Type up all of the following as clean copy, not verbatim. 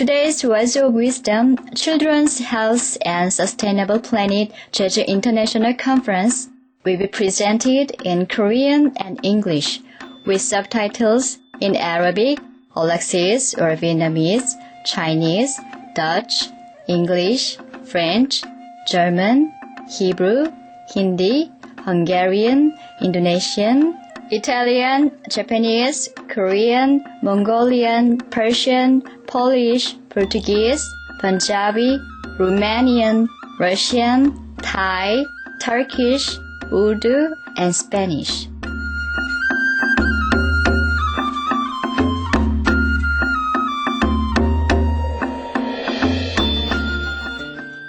today's Words of Wisdom, Children's Health and Sustainable Planet Jeju International Conference will be presented in Korean and English with subtitles in Arabic, Aulacese or Vietnamese, Chinese, Dutch, English, French, German, Hebrew, Hindi, Hungarian, Indonesian, Italian, Japanese, Korean, Mongolian, Persian, Polish, Portuguese, Punjabi, Romanian, Russian, Thai, Turkish, Urdu, and Spanish.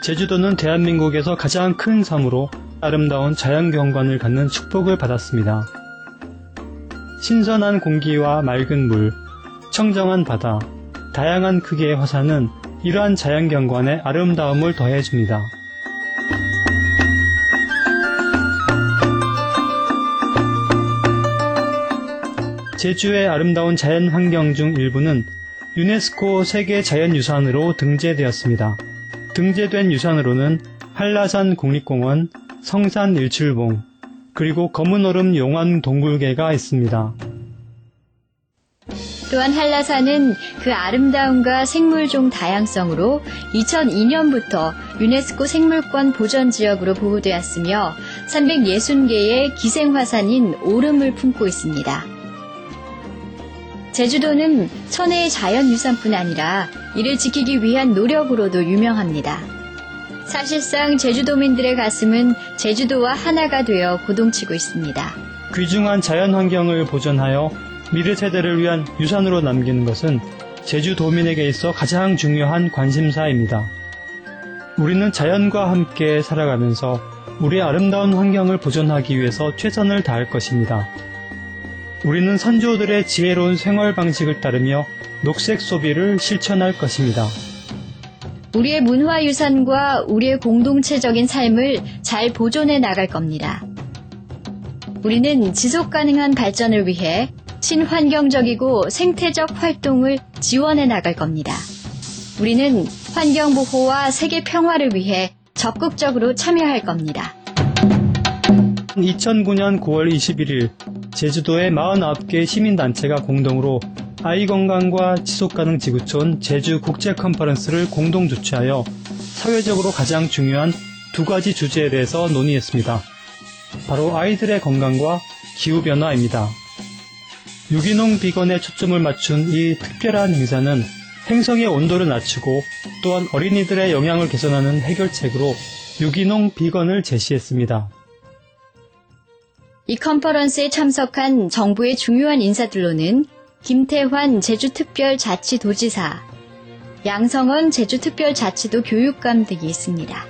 제주도는 대한민국에서 가장 큰 섬으로 아름다운 자연경관을 갖는 축복을 받았습니다. 신선한 공기와 맑은 물, 청정한 바다, 다양한 크기의 화산은 이러한 자연경관에 아름다움을 더해줍니다. 제주의 아름다운 자연환경 중 일부는 유네스코 세계자연유산으로 등재되었습니다. 등재된 유산으로는 한라산 국립공원, 성산 일출봉, 그리고 검은얼음 용환동굴계가 있습니다. 또한 한라산은 그 아름다움과 생물종 다양성으로 2002년부터 유네스코 생물권 보전지역으로 보호되었으며 360개의 기생화산인 오름을 품고 있습니다. 제주도는 천혜의 자연유산뿐 아니라 이를 지키기 위한 노력으로도 유명합니다. 사실상 제주도민들의 가슴은 제주도와 하나가 되어 고동치고 있습니다. 귀중한 자연환경을 보존하여 미래 세대를 위한 유산으로 남기는 것은 제주도민에게 있어 가장 중요한 관심사입니다. 우리는 자연과 함께 살아가면서 우리의 아름다운 환경을 보존하기 위해서 최선을 다할 것입니다. 우리는 선조들의 지혜로운 생활 방식을 따르며 녹색 소비를 실천할 것입니다. 우리의 문화유산과 우리의 공동체적인 삶을 잘 보존해 나갈 겁니다. 우리는 지속가능한 발전을 위해 친환경적이고 생태적 활동을 지원해 나갈 겁니다. 우리는 환경보호와 세계 평화를 위해 적극적으로 참여할 겁니다. 2009년 9월 21일 제주도의 49개 시민단체가 공동으로 아이건강과 지속가능 지구촌 제주 국제 컨퍼런스를 공동 주최하여 사회적으로 가장 중요한 두 가지 주제에 대해서 논의했습니다. 바로 아이들의 건강과 기후변화입니다. 유기농 비건에 초점을 맞춘 이 특별한 행사는 행성의 온도를 낮추고 또한 어린이들의 영양을 개선하는 해결책으로 유기농 비건을 제시했습니다. 이 컨퍼런스에 참석한 정부의 중요한 인사들로는 김태환 제주특별자치도지사, 양성원 제주특별자치도 교육감 등이 있습니다.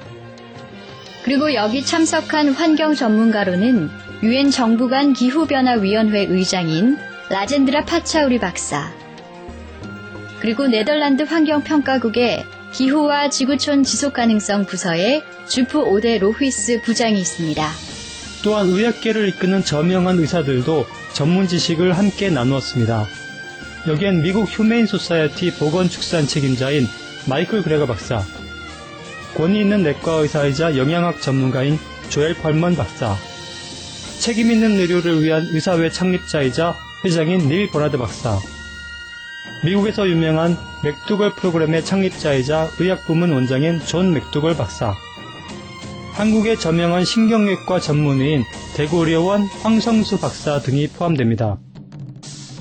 그리고 여기 참석한 환경 전문가로는 유엔 정부간 기후변화위원회 의장인 라젠드라 파차우리 박사, 그리고 네덜란드 환경평가국의 기후와 지구촌 지속가능성 부서의 주프 오데 로휘스 부장이 있습니다. 또한 의학계를 이끄는 저명한 의사들도 전문 지식을 함께 나누었습니다. 여기엔 미국 휴메인 소사이어티 보건축산 책임자인 마이클 그레거 박사, 권위 있는 내과 의사이자 영양학 전문가인 조엘 펄먼 박사, 책임 있는 의료를 위한 의사회 창립자이자 회장인 닐 버나드 박사, 미국에서 유명한 맥두걸 프로그램의 창립자이자 의학부문 원장인 존 맥두걸 박사, 한국의 저명한 신경외과 전문의인 대구의료원 황성수 박사 등이 포함됩니다.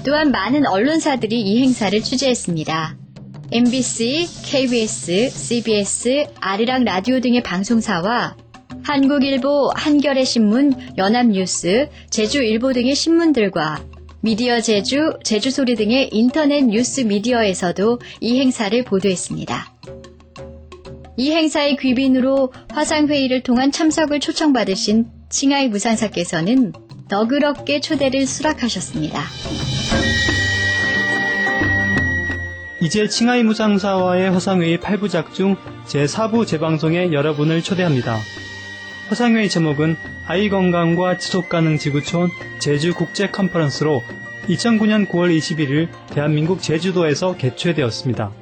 또한 많은 언론사들이 이 행사를 취재했습니다. MBC, KBS, CBS, 아리랑 라디오 등의 방송사와 한국일보, 한겨레신문, 연합뉴스, 제주일보 등의 신문들과 미디어 제주, 제주소리 등의 인터넷 뉴스 미디어에서도 이 행사를 보도했습니다. 이 행사의 귀빈으로 화상회의를 통한 참석을 초청받으신 칭하이 무상사께서는 너그럽게 초대를 수락하셨습니다. 이제 칭하이 무상사와의 화상회의 8부작 중 제4부 재방송에 여러분을 초대합니다. 화상회의 제목은 아이건강과 지속가능 지구촌 제주 국제 컨퍼런스로 2009년 9월 21일 대한민국 제주도에서 개최되었습니다.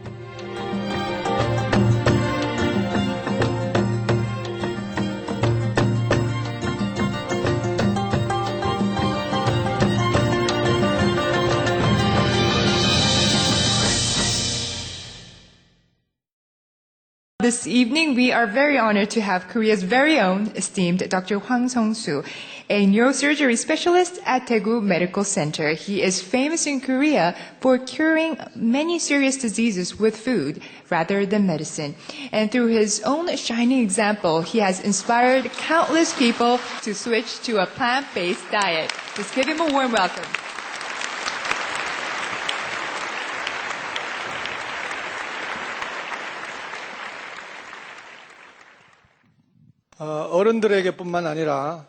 This evening, we are very honored to have Korea's very own esteemed Dr. Hwang Song-soo, a neurosurgery specialist at Daegu Medical Center. He is famous in Korea for curing many serious diseases with food rather than medicine. And through his own shining example, he has inspired countless people to switch to a plant-based diet. Let's give him a warm welcome. 어른들에게뿐만 아니라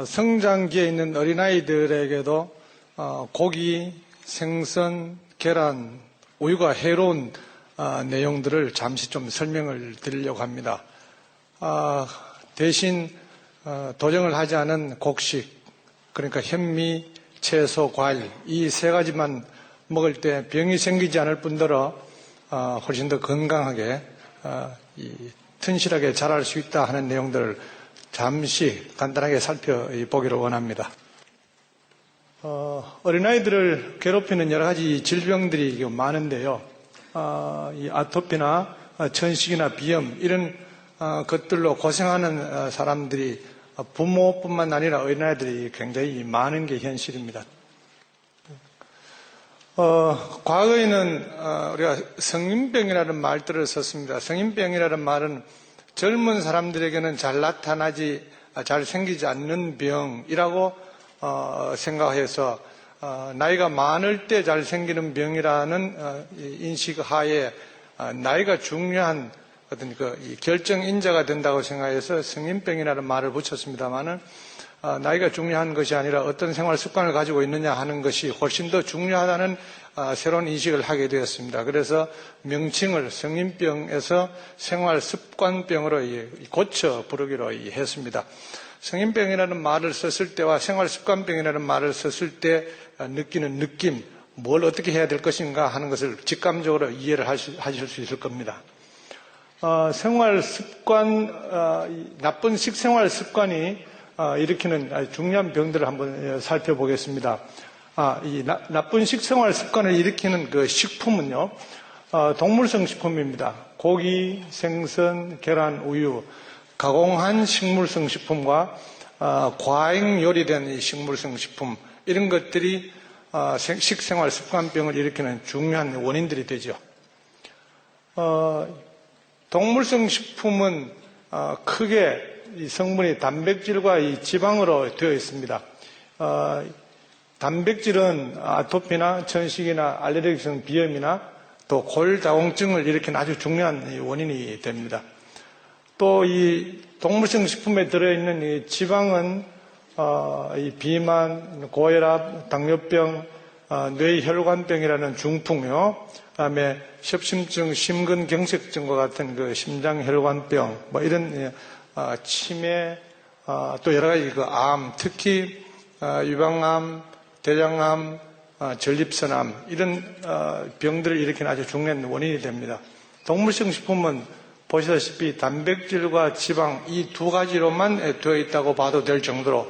성장기에 있는 어린아이들에게도 고기, 생선, 계란, 우유가 해로운 내용들을 잠시 좀 설명을 드리려고 합니다. 대신 도정을 하지 않은 곡식, 그러니까 현미, 채소, 과일 이 세 가지만 먹을 때 병이 생기지 않을 뿐더러 훨씬 더 건강하게 튼실하게 자랄 수 있다 하는 내용들을 잠시 간단하게 살펴보기를 원합니다. 어린아이들을 괴롭히는 여러 가지 질병들이 많은데요. 이 아토피나 천식이나 비염 이런 것들로 고생하는 사람들이 부모뿐만 아니라 어린아이들이 굉장히 많은 게 현실입니다. 과거에는 우리가 성인병이라는 말들을 썼습니다. 성인병이라는 말은 젊은 사람들에게는 잘 나타나지, 잘 생기지 않는 병이라고 생각해서 나이가 많을 때 잘 생기는 병이라는 인식 하에 나이가 중요한 어떤 이 결정인자가 된다고 생각해서 성인병이라는 말을 붙였습니다만은 나이가 중요한 것이 아니라 어떤 생활 습관을 가지고 있느냐 하는 것이 훨씬 더 중요하다는 새로운 인식을 하게 되었습니다. 그래서 명칭을 성인병에서 생활 습관병으로 고쳐 부르기로 했습니다. 성인병이라는 말을 썼을 때와 생활 습관병이라는 말을 썼을 때 느끼는 느낌, 뭘 어떻게 해야 될 것인가 하는 것을 직감적으로 이해를 하실 수 있을 겁니다. 생활 습관, 나쁜 식생활 습관이 일으키는 중요한 병들을 한번 살펴보겠습니다. 이 나쁜 식생활 습관을 일으키는 그 식품은요, 동물성 식품입니다. 고기, 생선, 계란, 우유, 가공한 식물성 식품과 과잉 요리된 식물성 식품, 이런 것들이 식생활 습관병을 일으키는 중요한 원인들이 되죠. 동물성 식품은 크게 이 성분이 단백질과 이 지방으로 되어 있습니다. 단백질은 아토피나 천식이나 알레르기성 비염이나 또 골다공증을 일으키는 아주 중요한 원인이 됩니다. 또 이 동물성 식품에 들어있는 이 지방은 이 비만, 고혈압, 당뇨병, 뇌혈관병이라는 중풍요, 그다음에 협심증, 심근경색증과 같은 그 심장혈관병, 뭐 이런 치매, 또 여러 가지 그 암, 특히 유방암, 대장암, 전립선암 이런 병들을 일으키는 아주 중요한 원인이 됩니다. 동물성 식품은 보시다시피 단백질과 지방 이 두 가지로만 되어 있다고 봐도 될 정도로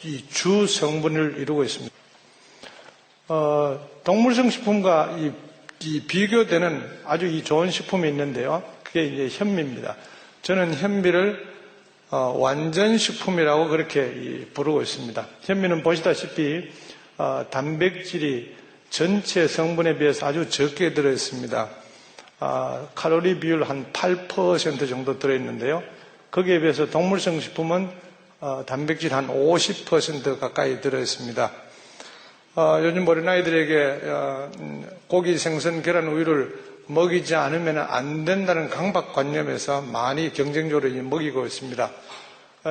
이 주 성분을 이루고 있습니다. 동물성 식품과 이 비교되는 아주 이 좋은 식품이 있는데요. 그게 이제 현미입니다. 저는 현미를 완전식품이라고 그렇게 부르고 있습니다. 현미는 보시다시피 단백질이 전체 성분에 비해서 아주 적게 들어있습니다. 칼로리 비율 한 8% 정도 들어있는데요. 거기에 비해서 동물성 식품은 단백질 한 50% 가까이 들어있습니다. 요즘 어린아이들에게 고기, 생선, 계란, 우유를 먹이지 않으면 안 된다는 강박관념에서 많이 경쟁적으로 먹이고 있습니다.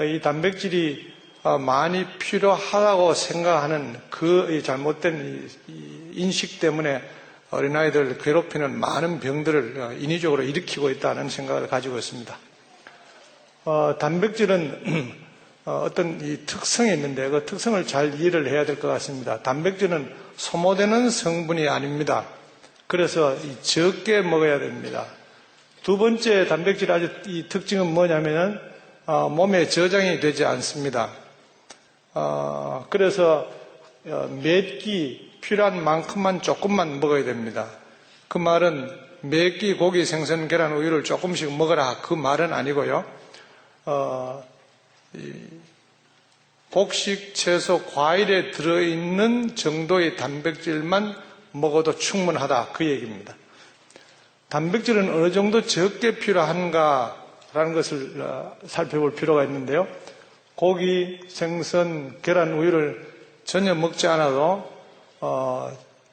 이 단백질이 많이 필요하다고 생각하는 그 잘못된 인식 때문에 어린아이들을 괴롭히는 많은 병들을 인위적으로 일으키고 있다는 생각을 가지고 있습니다. 단백질은 어떤 이 특성이 있는데 그 특성을 잘 이해를 해야 될 것 같습니다. 단백질은 소모되는 성분이 아닙니다. 그래서 적게 먹어야 됩니다. 두 번째 단백질의 아주 이 특징은 뭐냐면은 몸에 저장이 되지 않습니다. 그래서 몇 끼 필요한 만큼만 조금만 먹어야 됩니다. 그 말은 매끼 고기, 생선, 계란, 우유를 조금씩 먹어라 그 말은 아니고요. 곡식, 채소, 과일에 들어있는 정도의 단백질만 먹어도 충분하다 그 얘기입니다. 단백질은 어느 정도 적게 필요한가라는 것을 살펴볼 필요가 있는데요. 고기, 생선, 계란, 우유를 전혀 먹지 않아도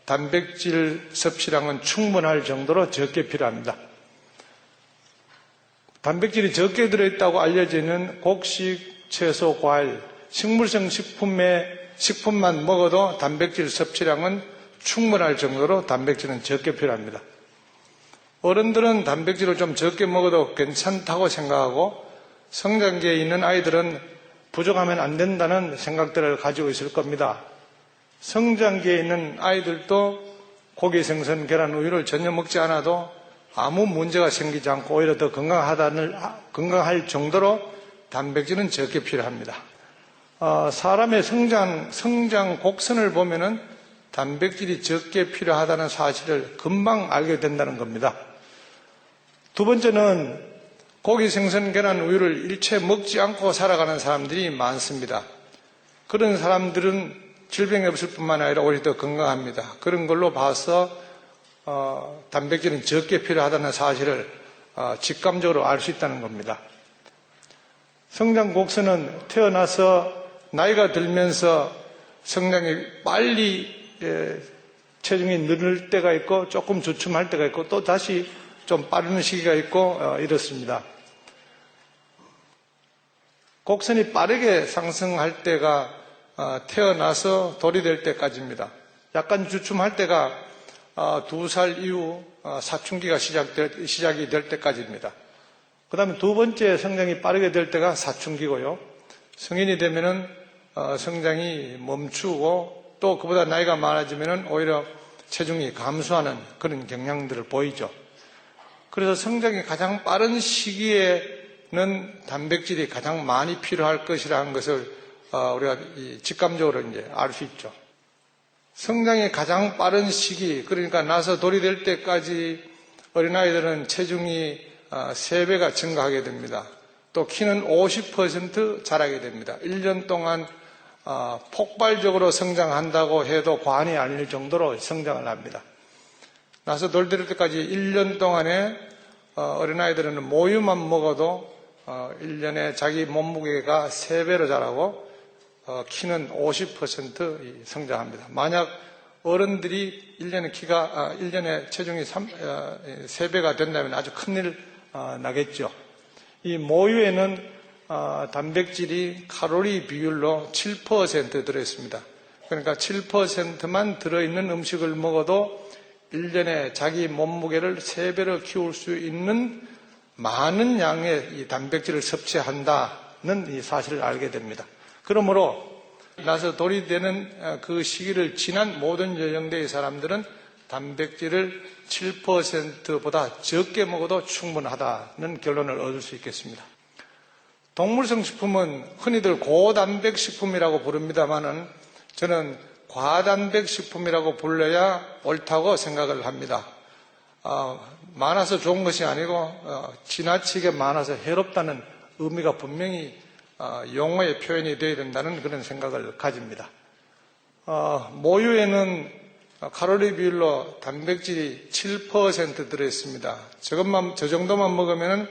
단백질 섭취량은 충분할 정도로 적게 필요합니다. 단백질이 적게 들어있다고 알려져 있는 곡식, 채소, 과일, 식물성 식품만 먹어도 단백질 섭취량은 충분할 정도로 단백질은 적게 필요합니다. 어른들은 단백질을 좀 적게 먹어도 괜찮다고 생각하고 성장기에 있는 아이들은 부족하면 안 된다는 생각들을 가지고 있을 겁니다. 성장기에 있는 아이들도 고기, 생선, 계란, 우유를 전혀 먹지 않아도 아무 문제가 생기지 않고 오히려 더 건강할 정도로 단백질은 적게 필요합니다. 사람의 성장 곡선을 보면은 단백질이 적게 필요하다는 사실을 금방 알게 된다는 겁니다. 두 번째는 고기, 생선, 계란, 우유를 일체 먹지 않고 살아가는 사람들이 많습니다. 그런 사람들은 질병이 없을 뿐만 아니라 오히려 더 건강합니다. 그런 걸로 봐서 단백질은 적게 필요하다는 사실을 직감적으로 알 수 있다는 겁니다. 성장 곡선은 태어나서 나이가 들면서 성장이 빨리 체중이 늘을 때가 있고 조금 주춤할 때가 있고 또 다시 좀 빠르는 시기가 있고 이렇습니다. 곡선이 빠르게 상승할 때가 태어나서 돌이 될 때까지입니다. 약간 주춤할 때가 2살 이후 사춘기가 시작이 될 때까지입니다. 그 다음에 두 번째 성장이 빠르게 될 때가 사춘기고요. 성인이 되면은 성장이 멈추고 또 그보다 나이가 많아지면은 오히려 체중이 감소하는 그런 경향들을 보이죠. 그래서 성장이 가장 빠른 시기에는 단백질이 가장 많이 필요할 것이라는 것을 우리가 직감적으로 이제 알 수 있죠. 성장이 가장 빠른 시기, 그러니까 나서 돌이 될 때까지 어린아이들은 체중이 3배가 증가하게 됩니다. 또 키는 50% 자라게 됩니다. 1년 동안 폭발적으로 성장한다고 해도 과언이 아닐 정도로 성장을 합니다. 나서 돌 될 때까지 1년 동안에 어린아이들은 모유만 먹어도 1년에 자기 몸무게가 3배로 자라고 키는 50% 성장합니다. 만약 어른들이 1년에 체중이 3배가 된다면 아주 큰일 나겠죠. 이 모유에는 단백질이 칼로리 비율로 7% 들어있습니다. 그러니까 7%만 들어있는 음식을 먹어도 1년에 자기 몸무게를 3배로 키울 수 있는 많은 양의 이 단백질을 섭취한다는 이 사실을 알게 됩니다. 그러므로 나서 돌이 되는 그 시기를 지난 모든 연령대의 사람들은 단백질을 7%보다 적게 먹어도 충분하다는 결론을 얻을 수 있겠습니다. 동물성 식품은 흔히들 고단백 식품이라고 부릅니다만은 저는 과단백 식품이라고 불러야 옳다고 생각을 합니다. 많아서 좋은 것이 아니고 지나치게 많아서 해롭다는 의미가 분명히 용어의 표현이 되어야 된다는 그런 생각을 가집니다. 모유에는 칼로리 비율로 단백질이 7% 들어있습니다. 저 정도만 먹으면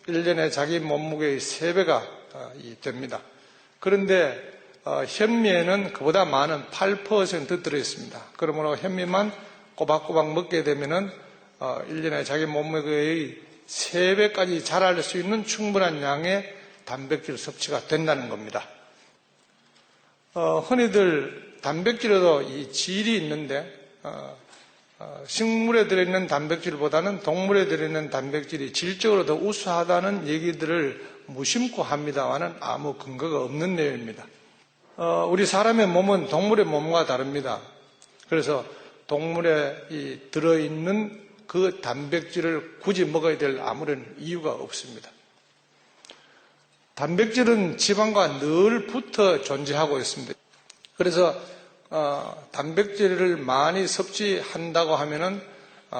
1년에 자기 몸무게의 3배가 됩니다. 그런데 현미에는 그보다 많은 8% 들어있습니다. 그러므로 현미만 꼬박꼬박 먹게 되면 1년에 자기 몸무게의 3배까지 자랄 수 있는 충분한 양의 단백질 섭취가 된다는 겁니다. 흔히들 단백질에도 이 질이 있는데 식물에 들어있는 단백질보다는 동물에 들어있는 단백질이 질적으로 더 우수하다는 얘기들을 무심코 합니다만은 아무 근거가 없는 내용입니다. 우리 사람의 몸은 동물의 몸과 다릅니다. 그래서 동물에 들어있는 그 단백질을 굳이 먹어야 될 아무런 이유가 없습니다. 단백질은 지방과 늘 붙어 존재하고 있습니다. 그래서 단백질을 많이 섭취한다고 하면은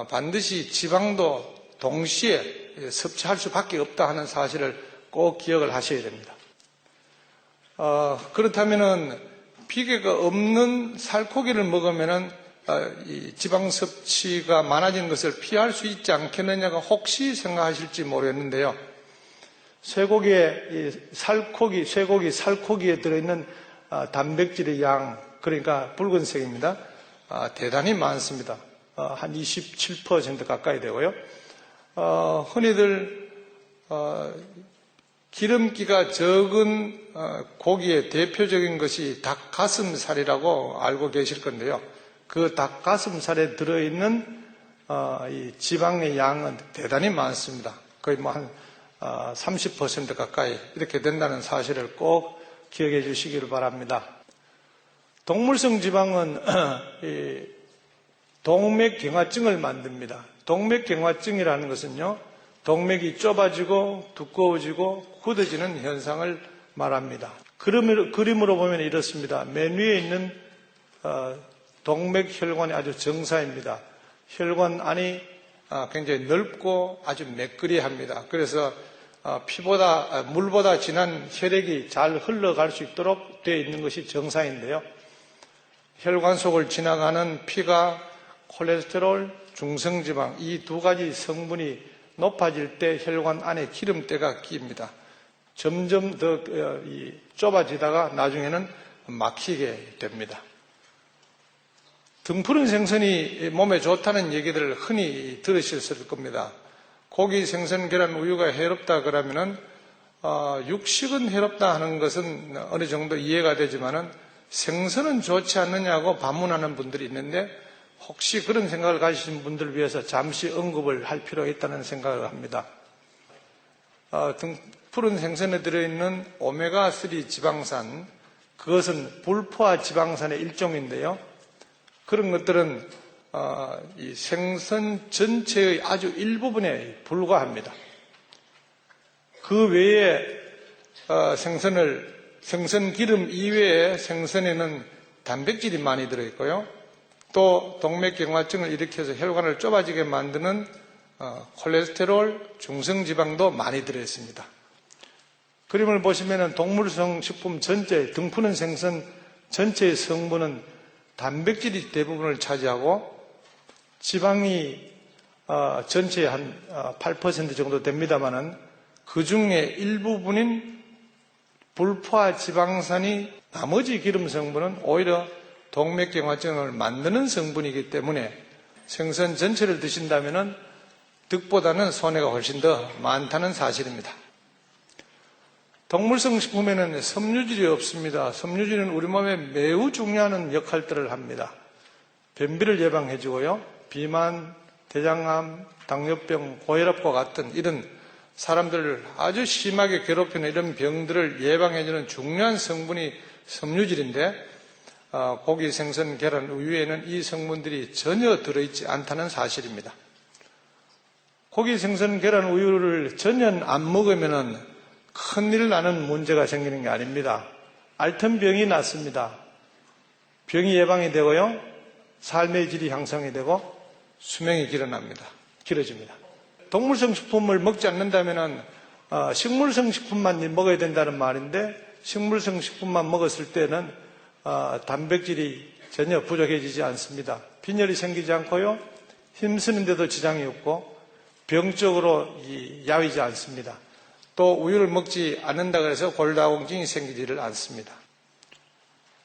반드시 지방도 동시에 섭취할 수밖에 없다 하는 사실을 꼭 기억을 하셔야 됩니다. 그렇다면은 비계가 없는 살코기를 먹으면은 이 지방 섭취가 많아지는 것을 피할 수 있지 않겠느냐가 혹시 생각하실지 모르겠는데요. 쇠고기에 쇠고기 살코기에 들어있는 단백질의 양, 그러니까 붉은색입니다. 대단히 많습니다. 한 27% 가까이 되고요. 흔히들 기름기가 적은 고기의 대표적인 것이 닭가슴살이라고 알고 계실 건데요. 그 닭가슴살에 들어있는 이 지방의 양은 대단히 많습니다. 거의 뭐 한 30% 가까이 이렇게 된다는 사실을 꼭 기억해 주시기를 바랍니다. 동물성 지방은 동맥경화증을 만듭니다. 동맥경화증이라는 것은요, 동맥이 좁아지고 두꺼워지고 굳어지는 현상을 말합니다. 그림으로 보면 이렇습니다. 맨 위에 있는 동맥혈관이 아주 정사입니다. 혈관 안이 굉장히 넓고 아주 매끄리합니다. 그래서 물보다 진한 혈액이 잘 흘러갈 수 있도록 되어 있는 것이 정상인데요. 혈관 속을 지나가는 피가 콜레스테롤, 중성지방 이 두 가지 성분이 높아질 때 혈관 안에 기름때가 끼입니다. 점점 더 좁아지다가 나중에는 막히게 됩니다. 등푸른 생선이 몸에 좋다는 얘기들을 흔히 들으셨을 겁니다. 고기, 생선, 계란, 우유가 해롭다 그러면은 육식은 해롭다 하는 것은 어느 정도 이해가 되지만은 생선은 좋지 않느냐고 반문하는 분들이 있는데 혹시 그런 생각을 가지신 분들을 위해서 잠시 언급을 할 필요가 있다는 생각을 합니다. 푸른 생선에 들어있는 오메가3 지방산, 그것은 불포화 지방산의 일종인데요. 그런 것들은 이 생선 전체의 아주 일부분에 불과합니다. 그 외에 생선 기름 이외에 생선에는 단백질이 많이 들어있고요. 또 동맥경화증을 일으켜서 혈관을 좁아지게 만드는 콜레스테롤, 중성지방도 많이 들어있습니다. 그림을 보시면 동물성 식품 전체, 등푸른 생선 전체의 성분은 단백질이 대부분을 차지하고 지방이 전체의 한 8% 정도 됩니다만은 그 중에 일부분인 불포화 지방산이 나머지 기름 성분은 오히려 동맥경화증을 만드는 성분이기 때문에 생선 전체를 드신다면 득보다는 손해가 훨씬 더 많다는 사실입니다. 동물성 식품에는 섬유질이 없습니다. 섬유질은 우리 몸에 매우 중요한 역할들을 합니다. 변비를 예방해주고요. 비만, 대장암, 당뇨병, 고혈압과 같은 이런 사람들을 아주 심하게 괴롭히는 이런 병들을 예방해주는 중요한 성분이 섬유질인데 고기, 생선, 계란, 우유에는 이 성분들이 전혀 들어있지 않다는 사실입니다. 고기, 생선, 계란, 우유를 전혀 안 먹으면 큰일 나는 문제가 생기는 게 아닙니다. 앓던 병이 낫습니다. 병이 예방이 되고요. 삶의 질이 향상이 되고 수명이 길어집니다. 동물성 식품을 먹지 않는다면 식물성 식품만 먹어야 된다는 말인데 식물성 식품만 먹었을 때는 단백질이 전혀 부족해지지 않습니다. 빈혈이 생기지 않고요. 힘쓰는데도 지장이 없고 병적으로 야위지 않습니다. 또 우유를 먹지 않는다 그래서 골다공증이 생기지를 않습니다.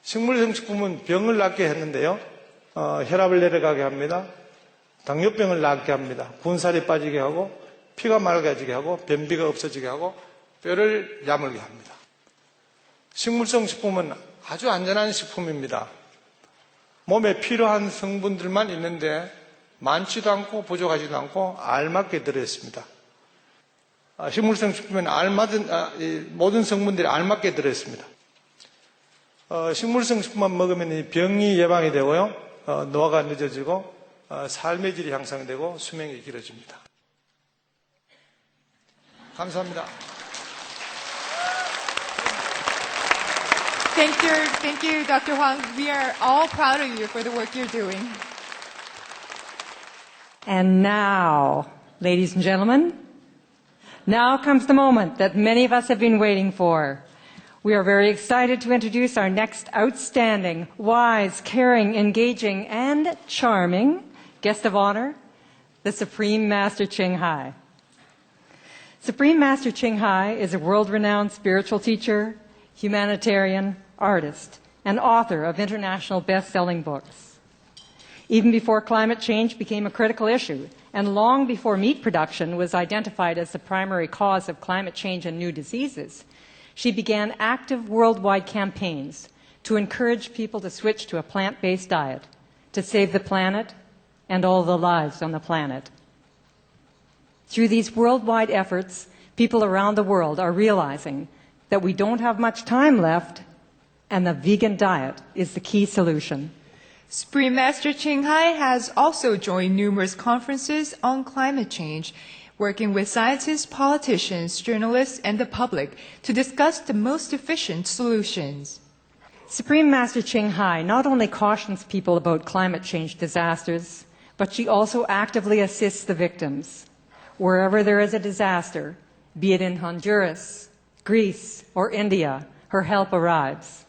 식물성 식품은 병을 낫게 했는데요. 혈압을 내려가게 합니다. 당뇨병을 낫게 합니다. 군살이 빠지게 하고 피가 맑아지게 하고 변비가 없어지게 하고 뼈를 야물게 합니다. 식물성 식품은 아주 안전한 식품입니다. 몸에 필요한 성분들만 있는데 많지도 않고 부족하지도 않고 알맞게 들어있습니다. 식물성 식품에는 모든 성분들이 알맞게 들어있습니다. 식물성 식품만 먹으면 병이 예방이 되고요. 노화가 늦어지고 삶의 질이 향상이 되고 수명이 길어집니다. 감사합니다. Thank you, Dr. Huang. We are all proud of you for the work you're doing. And now, ladies and gentlemen, now comes the moment that many of us have been waiting for. We are very excited to introduce our next outstanding, wise, caring, engaging, and charming guest of honor, the Supreme Master Ching Hai. Supreme Master Ching Hai is a world-renowned spiritual teacher, humanitarian, artist, and author of international best-selling books. Even before climate change became a critical issue, and long before meat production was identified as the primary cause of climate change and new diseases, she began active worldwide campaigns to encourage people to switch to a plant-based diet to save the planet and all the lives on the planet. Through these worldwide efforts, people around the world are realizing that we don't have much time left, and the vegan diet is the key solution. Supreme Master Ching Hai has also joined numerous conferences on climate change, working with scientists, politicians, journalists, and the public to discuss the most efficient solutions. Supreme Master Ching Hai not only cautions people about climate change disasters, but she also actively assists the victims. Wherever there is a disaster, be it in Honduras, Greece, or India, her help arrives.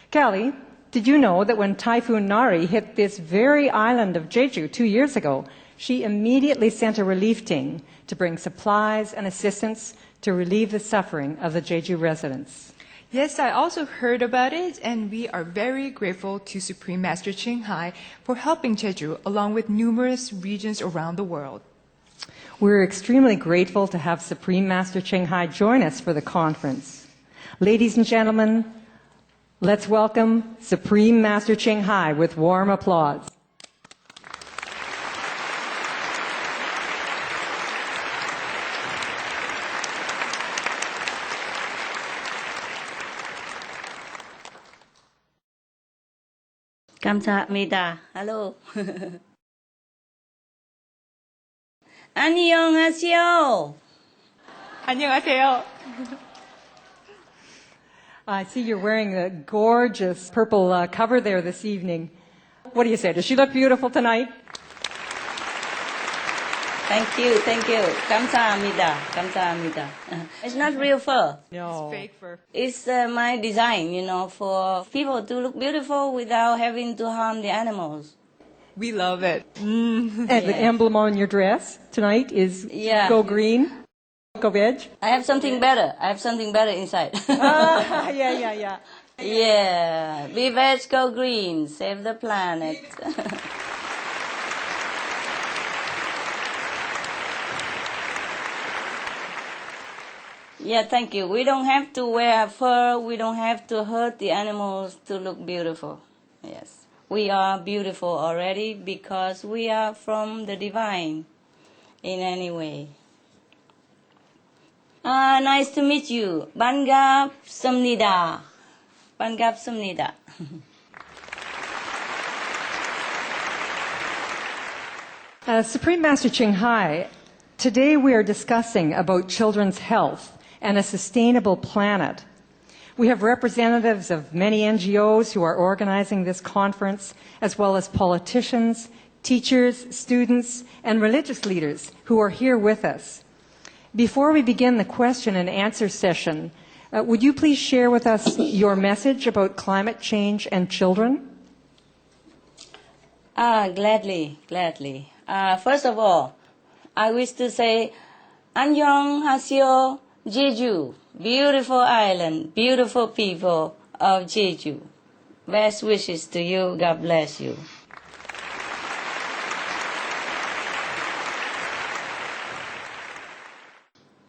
Kelly, did you know that when Typhoon Nari hit this very island of Jeju 2 years ago, she immediately sent a relief team to bring supplies and assistance to relieve the suffering of the Jeju residents? Yes, I also heard about it, and we are very grateful to Supreme Master Ching Hai for helping Jeju along with numerous regions around the world. We're extremely grateful to have Supreme Master Ching Hai join us for the conference. Ladies and gentlemen, let's welcome Supreme Master Ching Hai with warm applause. 감사합니다. Hello. 안녕하세요. 안녕하세요. I see you're wearing a gorgeous purple cover there this evening. What do you say? Does she look beautiful tonight? Thank you, thank you. 감사합니다. 감사합니다. It's not real fur. No. Fake fur. It's my design, for people to look beautiful without having to harm the animals. We love it. And the emblem on your dress tonight is Yeah. Go Green, Go Veg. I have something better. I have something better inside. Yeah. Yeah. Be veg, go green. Save the planet. Yeah, thank you. We don't have to wear fur. We don't have to hurt the animals to look beautiful. Yes. We are beautiful already because we are from the divine in any way. Nice to meet you. 반갑습니다. 반갑습니다. Supreme Master Ching Hai, today we are discussing about children's health and a sustainable planet. We have representatives of many NGOs who are organizing this conference, as well as politicians, teachers, students, and religious leaders who are here with us. Before we begin the question and answer session, would you please share with us your message about climate change and children? Gladly. First of all, I wish to say, 안녕하세요, Jeju, beautiful island, beautiful people of Jeju. Best wishes to you. God bless you.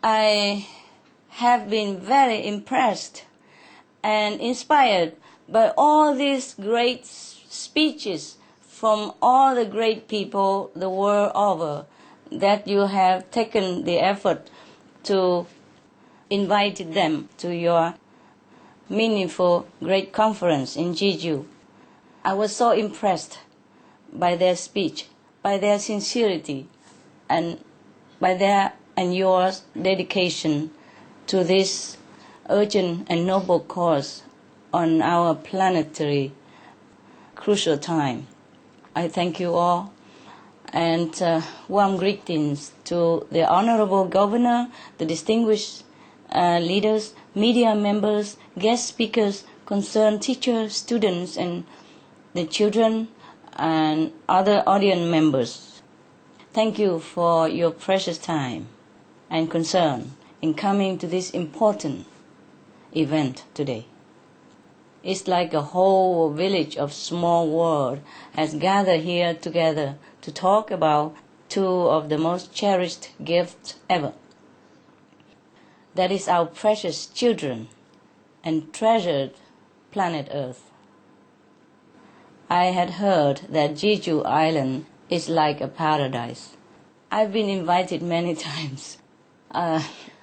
I have been very impressed and inspired by all these great speeches from all the great people the world over, that you have taken the effort to invite them to your meaningful great conference in Jeju. I was so impressed by their speech, by their sincerity, and by their and your dedication to this urgent and noble cause on our planetary crucial time. I thank you all. And warm greetings to the Honorable Governor, the distinguished leaders, media members, guest speakers, concerned teachers, students, and the children and other audience members. Thank you for your precious time and concern in coming to this important event today. It's like a whole village of small world has gathered here together to talk about two of the most cherished gifts ever. That is our precious children and treasured planet Earth. I had heard that Jeju Island is like a paradise. I've been invited many times.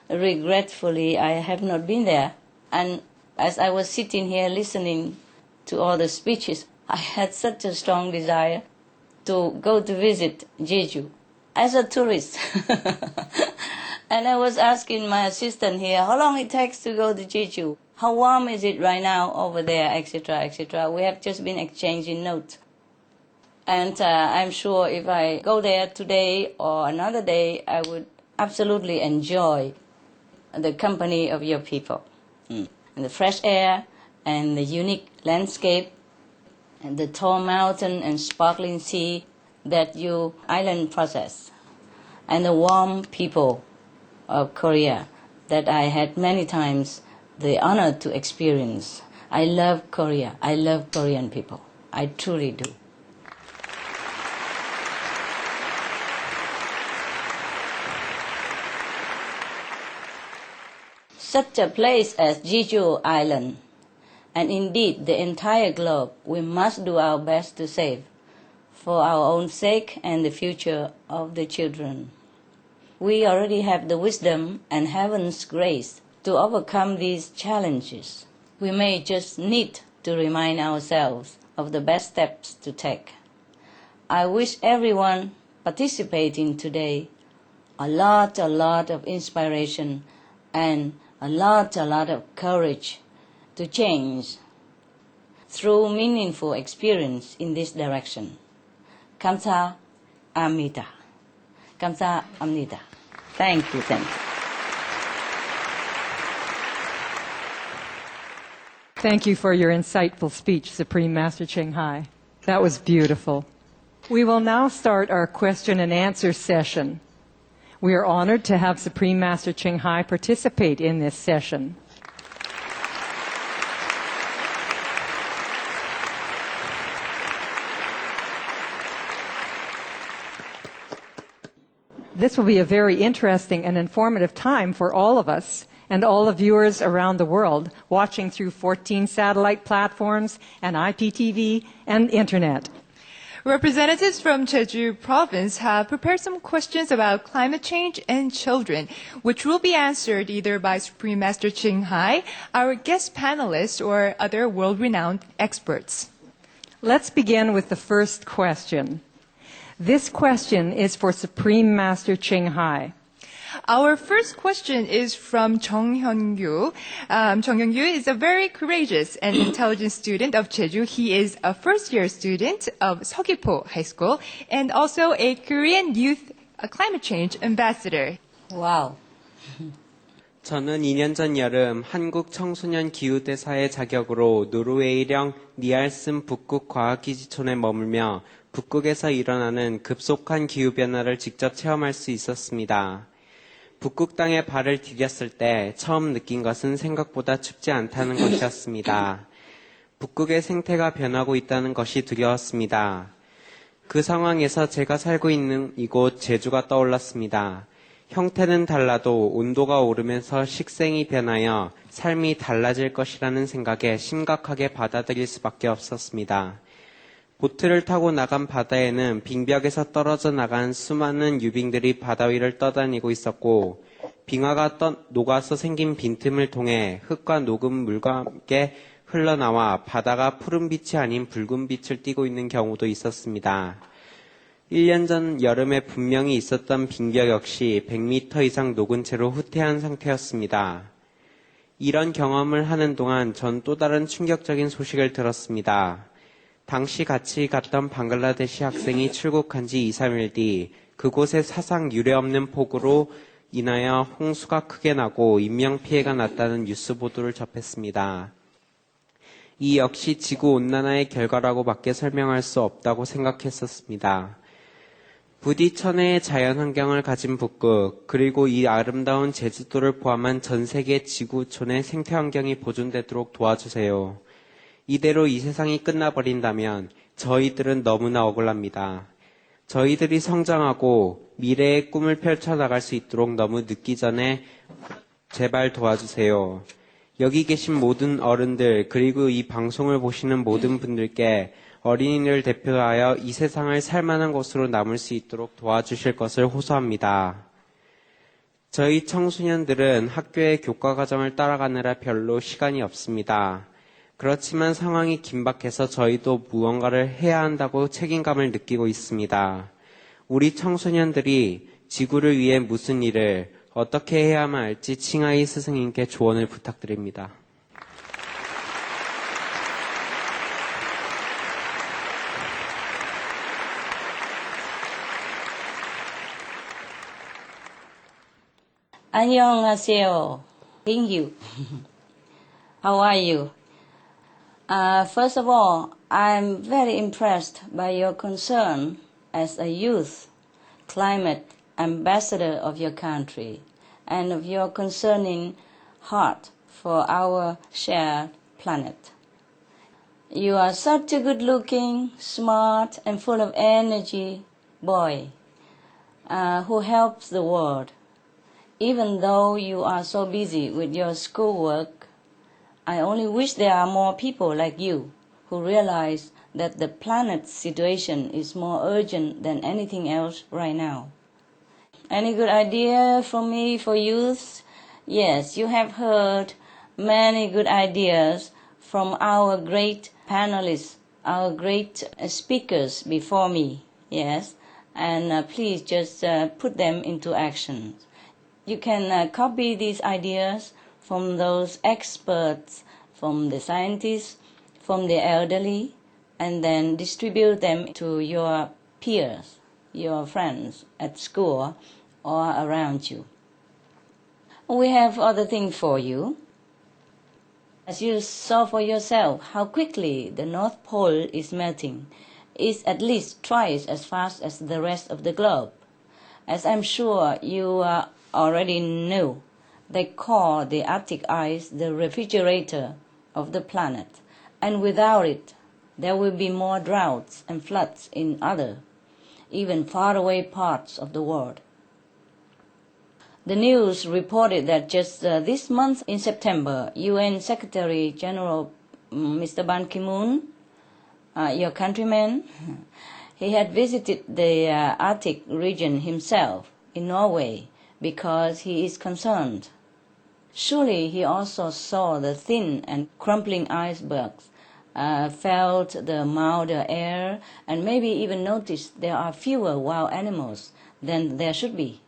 Regretfully, I have not been there. And as I was sitting here listening to all the speeches, I had such a strong desire to go to visit Jeju as a tourist. And I was asking my assistant here how long it takes to go to Jeju. How warm is it right now over there, etc., etc. We have just been exchanging notes. And I'm sure if I go there today or another day, I would absolutely enjoy the company of your people. And the fresh air and the unique landscape and the tall mountain and sparkling sea that you island possess. And the warm people of Korea that I had many times the honor to experience. I love Korea. I love Korean people. I truly do. Such a place as Jeju Island, and indeed the entire globe, we must do our best to save for our own sake and the future of the children. We already have the wisdom and heaven's grace to overcome these challenges. We may just need to remind ourselves of the best steps to take. I wish everyone participating today a lot of inspiration and a lot of courage to change through meaningful experience in this direction. 감사합니다. 감사합니다. Thank you, thank you. Thank you for your insightful speech, Supreme Master Ching Hai. That was beautiful. We will now start our question and answer session. We are honored to have Supreme Master Ching Hai participate in this session. This will be a very interesting and informative time for all of us and all the viewers around the world watching through 14 satellite platforms and IPTV and Internet. Representatives from Jeju Province have prepared some questions about climate change and children, which will be answered either by Supreme Master Ching Hai, our guest panelists, or other world-renowned experts. Let's begin with the first question. This question is for Supreme Master Ching Hai. Our first question is from Jung Hyun-gyu. Jung Hyun-gyu is a very courageous and intelligent student of Jeju. He is a first-year student of Seogwipo High School and also a Korean Youth Climate Change Ambassador. Wow. 저는 2년 전 여름 한국 청소년 기후대사의 자격으로 노르웨이령 니알슨 북극 과학기지촌에 머물며 북극에서 일어나는 급속한 기후변화를 직접 체험할 수 있었습니다. 북극 땅에 발을 디뎠을 때 처음 느낀 것은 생각보다 춥지 않다는 것이었습니다. 북극의 생태가 변하고 있다는 것이 두려웠습니다. 그 상황에서 제가 살고 있는 이곳 제주가 떠올랐습니다. 형태는 달라도 온도가 오르면서 식생이 변하여 삶이 달라질 것이라는 생각에 심각하게 받아들일 수밖에 없었습니다. 보트를 타고 나간 바다에는 빙벽에서 떨어져 나간 수많은 유빙들이 바다 위를 떠다니고 있었고 빙하가 녹아서 생긴 빈틈을 통해 흙과 녹은 물과 함께 흘러나와 바다가 푸른빛이 아닌 붉은빛을 띠고 있는 경우도 있었습니다. 1년 전 여름에 분명히 있었던 빙벽 역시 100m 이상 녹은 채로 후퇴한 상태였습니다. 이런 경험을 하는 동안 전 또 다른 충격적인 소식을 들었습니다. 당시 같이 갔던 방글라데시 학생이 출국한 지 2, 3일 뒤 그곳에 사상 유례없는 폭우로 인하여 홍수가 크게 나고 인명피해가 났다는 뉴스 보도를 접했습니다. 이 역시 지구온난화의 결과라고밖에 설명할 수 없다고 생각했었습니다. 부디 천혜의 자연환경을 가진 북극, 그리고 이 아름다운 제주도를 포함한 전 세계 지구촌의 생태환경이 보존되도록 도와주세요. 이대로 이 세상이 끝나버린다면 저희들은 너무나 억울합니다. 저희들이 성장하고 미래의 꿈을 펼쳐나갈 수 있도록 너무 늦기 전에 제발 도와주세요. 여기 계신 모든 어른들 그리고 이 방송을 보시는 모든 분들께 어린이를 대표하여 이 세상을 살만한 곳으로 남을 수 있도록 도와주실 것을 호소합니다. 저희 청소년들은 학교의 교과 과정을 따라가느라 별로 시간이 없습니다. 그렇지만 상황이 긴박해서 저희도 무언가를 해야 한다고 책임감을 느끼고 있습니다. 우리 청소년들이 지구를 위해 무슨 일을 어떻게 해야만 할지 칭하이 스승님께 조언을 부탁드립니다. 안녕하세요. Thank you. How are you? First of all, I'm very impressed by your concern as a youth climate ambassador of your country and of your concerning heart for our shared planet. You are such a good-looking, smart, and full of energy boy who helps the world. Even though you are so busy with your schoolwork, I only wish there are more people like you who realize that the planet's situation is more urgent than anything else right now. Any good idea from me for youth? Yes, you have heard many good ideas from our great panelists, our great speakers before me, yes, and please just put them into action. You can copy these ideas from those experts, from the scientists, from the elderly, and then distribute them to your peers, your friends at school or around you. We have other things for you. As you saw for yourself how quickly the North Pole is melting, it's at least twice as fast as the rest of the globe. As I'm sure you already know, they call the Arctic ice the refrigerator of the planet, and without it, there will be more droughts and floods in other, even faraway parts of the world. The news reported that just this month in September, UN Secretary General Mr. Ban Ki-moon, your countryman, he had visited the Arctic region himself in Norway because he is concerned. Surely he also saw the thin and crumbling icebergs, felt the milder air, and maybe even noticed there are fewer wild animals than there should be.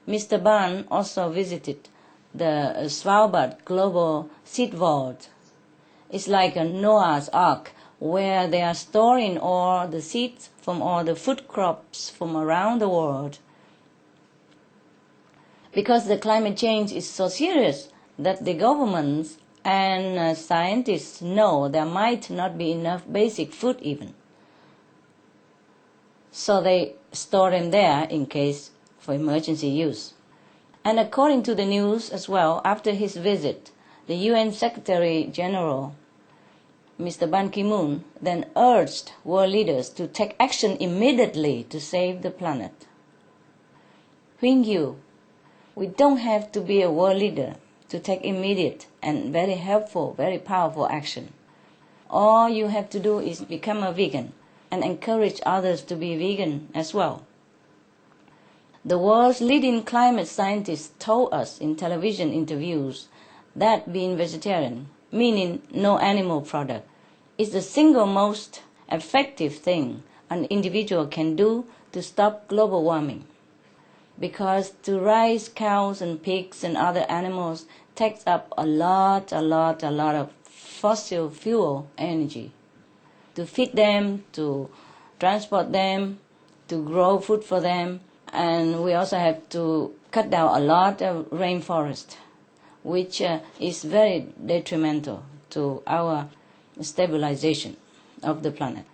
Mr. Ban also visited the Svalbard Global Seed Vault. It's like a Noah's Ark where they are storing all the seeds from all the food crops from around the world. Because the climate change is so serious that the governments and scientists know there might not be enough basic food even. So they store them there in case for emergency use. And according to the news as well, after his visit, the UN Secretary General, Mr. Ban Ki-moon, then urged world leaders to take action immediately to save the planet. Huingyu, we don't have to be a world leader to take immediate and very helpful, very powerful action. All you have to do is become a vegan and encourage others to be vegan as well. The world's leading climate scientists told us in television interviews that being vegetarian, meaning no animal product, is the single most effective thing an individual can do to stop global warming. Because to raise cows and pigs and other animals takes up a lot of fossil fuel energy. to feed them, to transport them, to grow food for them. And we also have to cut down a lot of rainforest, which is very detrimental to our stabilization of the planet.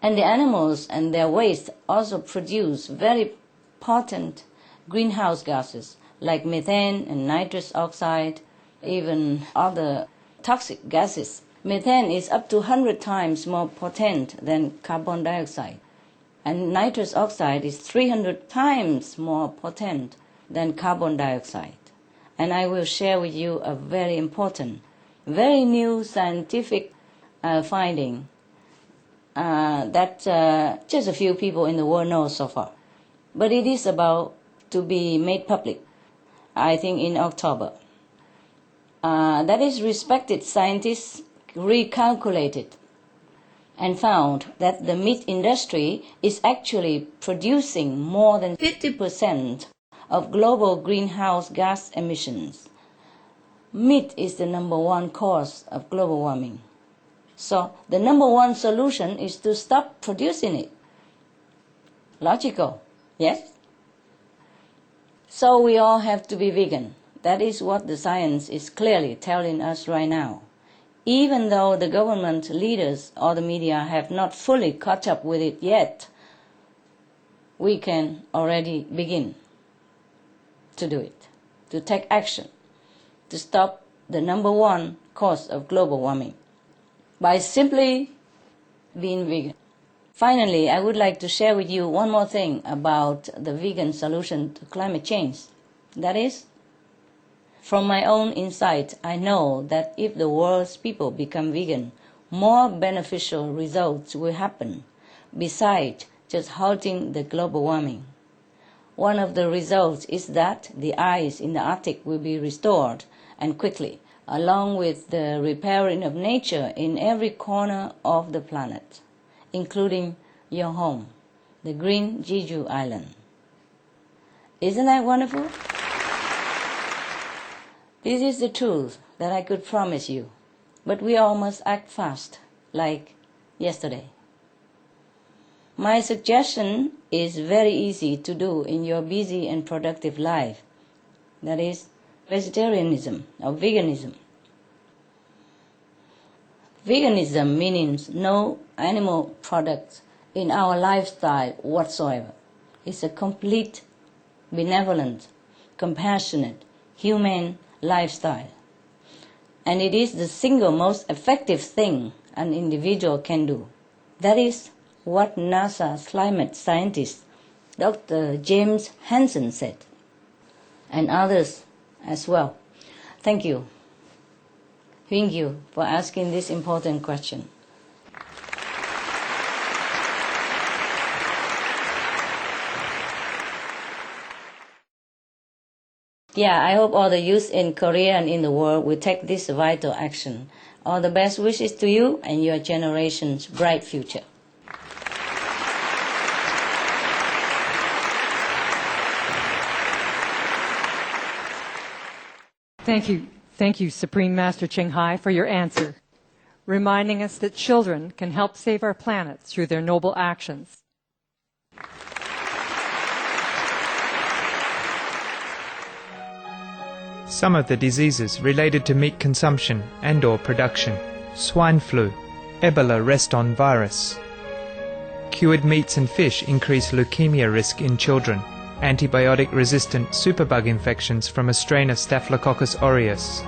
And the animals and their waste also produce very potent greenhouse gases like methane and nitrous oxide, even other toxic gases. Methane is up to 100 times more potent than carbon dioxide, and nitrous oxide is 300 times more potent than carbon dioxide. And I will share with you a very important, very new scientific finding that just a few people in the world know so far. But it is about to be made public, I think in October. That is, respected scientists recalculated and found that the meat industry is actually producing more than 50% of global greenhouse gas emissions. Meat is the number one cause of global warming. So the number one solution is to stop producing it. Logical, yes? So we all have to be vegan. That is what the science is clearly telling us right now. Even though the government leaders or the media have not fully caught up with it yet, we can already begin to do it, to take action, to stop the number one cause of global warming by simply being vegan. Finally, I would like to share with you one more thing about the vegan solution to climate change. That is, from my own insight, I know that if the world's people become vegan, more beneficial results will happen, besides just halting the global warming. One of the results is that the ice in the Arctic will be restored, and quickly, along with the repairing of nature in every corner of the planet, including your home, the green Jeju Island. Isn't that wonderful? This is the truth that I could promise you, but we all must act fast, like yesterday. My suggestion is very easy to do in your busy and productive life. That is, vegetarianism or veganism. Veganism means no animal products in our lifestyle whatsoever. It's a complete, benevolent, compassionate, humane lifestyle. And it is the single most effective thing an individual can do. That is what NASA's climate scientist, Dr. James Hansen, said, and others as well. Thank you. Thank you for asking this important question. Yeah, I hope all the youth in Korea and in the world will take this vital action. All the best wishes to you and your generation's bright future. Thank you, Supreme Master Ching Hai, for your answer, reminding us that children can help save our planet through their noble actions. Some of the diseases related to meat consumption and/or production: swine flu, Ebola reston virus. Cured meats and fish increase leukemia risk in children. Antibiotic-resistant superbug infections from a strain of Staphylococcus aureus.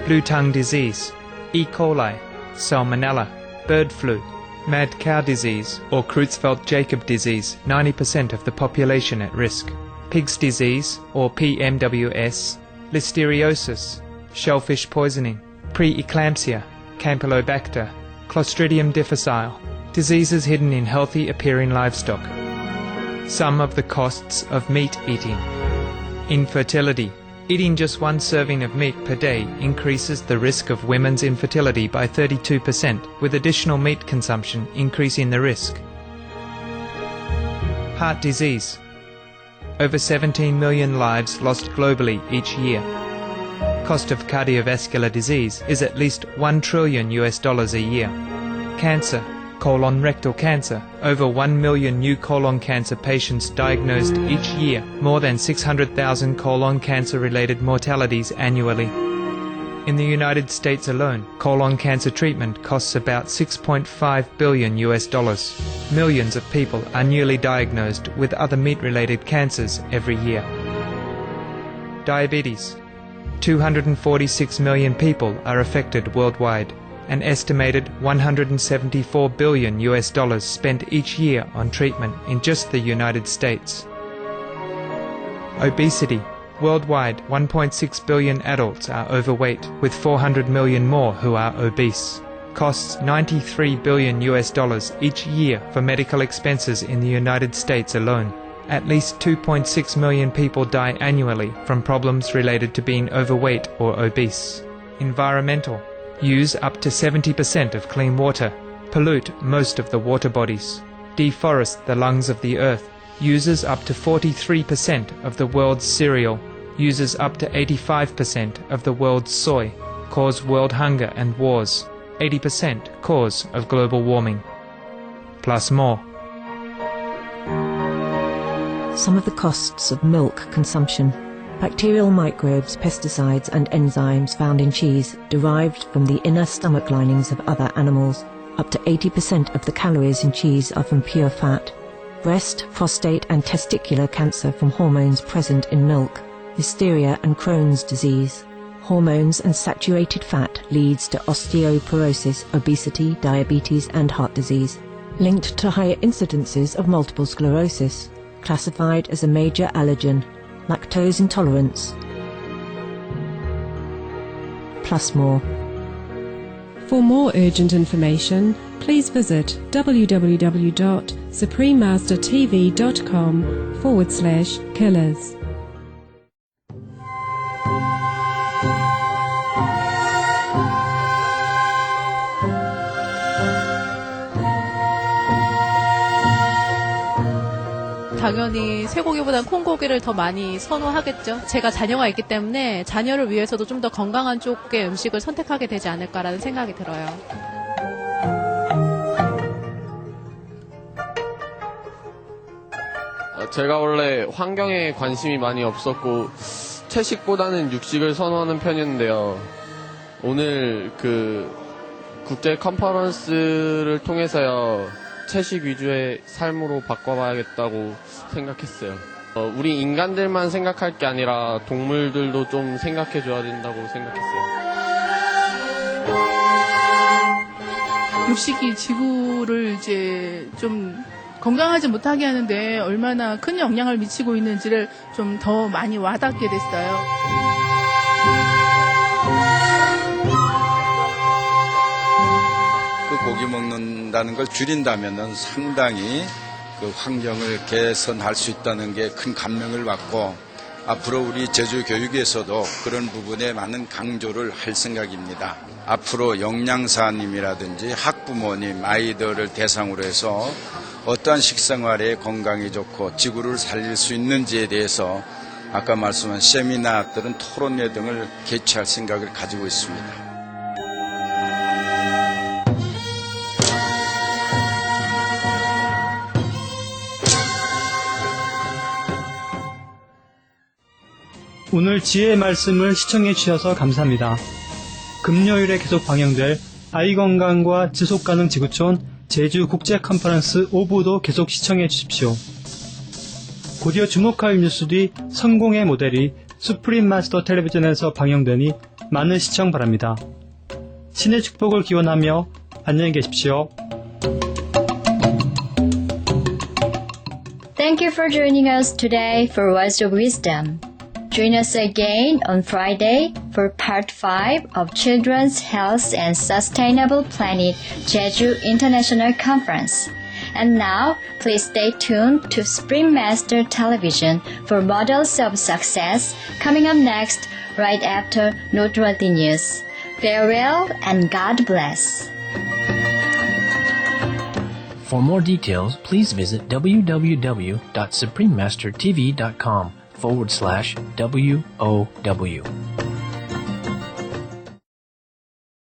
Blue tongue disease, E. coli, Salmonella, bird flu, mad cow disease or Creutzfeldt-Jakob disease, 90% of the population at risk. Pig's disease or PMWS, listeriosis, shellfish poisoning, preeclampsia, Campylobacter, Clostridium difficile, diseases hidden in healthy appearing livestock. Some of the costs of meat eating. Infertility. Eating just one serving of meat per day increases the risk of women's infertility by 32%, with additional meat consumption increasing the risk. Heart disease. Over 17 million lives lost globally each year. Cost of cardiovascular disease is at least $1 trillion a year. Cancer, colon rectal cancer, over 1 million new colon cancer patients diagnosed each year, more than 600,000 colon cancer-related mortalities annually. In the United States alone, colon cancer treatment costs about $6.5 billion. Millions of people are newly diagnosed with other meat-related cancers every year. Diabetes. 246 million people are affected worldwide. An estimated $174 billion spent each year on treatment in just the United States. Obesity. Worldwide, 1.6 billion adults are overweight, with 400 million more who are obese. Costs $93 billion each year for medical expenses in the United States alone. At least 2.6 million people die annually from problems related to being overweight or obese. Environmental. Use up to 70% of clean water. Pollute most of the water bodies. Deforest the lungs of the earth. Uses up to 43% of the world's cereal. Uses up to 85% of the world's soy. Cause world hunger and wars. 80% cause of global warming. Plus more. Some of the costs of milk consumption. Bacterial microbes, pesticides and enzymes found in cheese derived from the inner stomach linings of other animals. Up to 80% of the calories in cheese are from pure fat. Breast, prostate and testicular cancer from hormones present in milk. Listeria and Crohn's disease. Hormones and saturated fat leads to osteoporosis, obesity, diabetes and heart disease. Linked to higher incidences of multiple sclerosis. Classified as a major allergen. Lactose intolerance. Plus more. For more urgent information, please visit www.suprememastertv.com/killers. 당연히 쇠고기보다는 콩고기를 더 많이 선호하겠죠. 제가 자녀가 있기 때문에 자녀를 위해서도 좀 더 건강한 쪽의 음식을 선택하게 되지 않을까라는 생각이 들어요. 제가 원래 환경에 관심이 많이 없었고 채식보다는 육식을 선호하는 편이었는데요. 오늘 국제 컨퍼런스를 통해서요. 채식 위주의 삶으로 바꿔봐야겠다고 생각했어요. 우리 인간들만 생각할 게 아니라 동물들도 좀 생각해줘야 된다고 생각했어요. 육식이 지구를 이제 좀 건강하지 못하게 하는데 얼마나 큰 영향을 미치고 있는지를 좀 더 많이 와닿게 됐어요. 고기 먹는다는 걸 줄인다면은 상당히 환경을 개선할 수 있다는 게 큰 감명을 받고 앞으로 우리 제주 교육에서도 그런 부분에 많은 강조를 할 생각입니다. 앞으로 영양사님이라든지 학부모님, 아이들을 대상으로 해서 어떠한 식생활에 건강이 좋고 지구를 살릴 수 있는지에 대해서 아까 말씀한 세미나 또는 토론회 등을 개최할 생각을 가지고 있습니다. 오늘 지혜의 말씀을 시청해 주셔서 감사합니다. 금요일에 계속 방영될 아이건강과 지속가능 지구촌 제주 국제 컨퍼런스 5부도 계속 시청해 주십시오. 곧이어 주목할 뉴스 뒤 성공의 모델이 수프림 마스터 텔레비전에서 방영되니 많은 시청 바랍니다. 신의 축복을 기원하며 안녕히 계십시오. Thank you for joining us today for Words of Wisdom. Join us again on Friday for Part 5 of Children's Health and Sustainable Planet Jeju International Conference. And now, please stay tuned to Supreme Master Television for Models of Success coming up next right after Noteworthy News. Farewell and God bless. For more details, please visit www.suprememastertv.com/WOW.